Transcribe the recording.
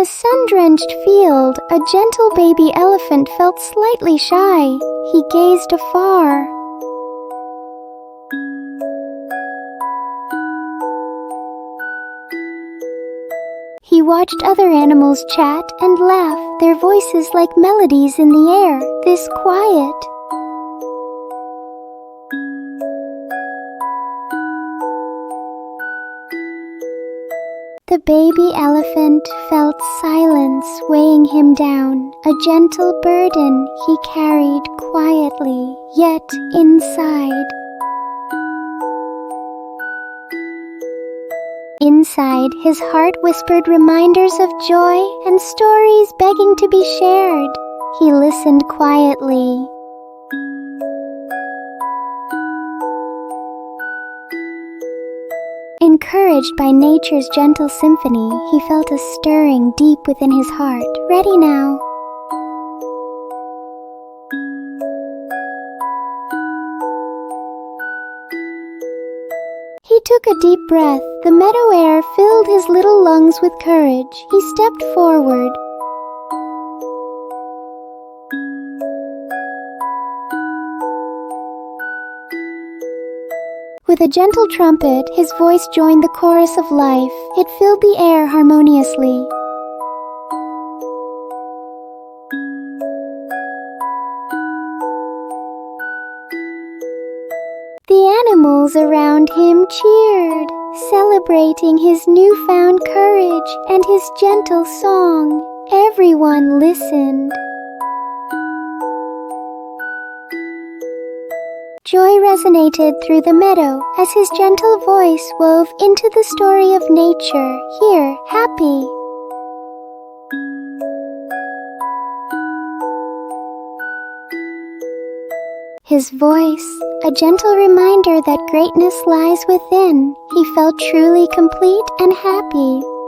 sun-drenched field, a gentle baby elephant felt slightly shy. He gazed afar. He watched other animals chat and laugh, their voices like melodies in the air, this quiet. The baby elephant felt silence weighing him down, a gentle burden he carried quietly, yet inside. Inside, his heart whispered reminders of joy and stories begging to be shared. He listened quietly. Encouraged by nature's gentle symphony, he felt a stirring deep within his heart. Ready now. He took a deep breath. The meadow air filled his little lungs with courage. He stepped forward. With a gentle trumpet, his voice joined the chorus of life. It filled the air harmoniously. The animals around him cheered, celebrating his newfound courage and his gentle song. Everyone listened. Joy resonated through the meadow as his gentle voice wove into the story of nature. Here, happy. His voice, a gentle reminder that greatness lies within. He felt truly complete and happy.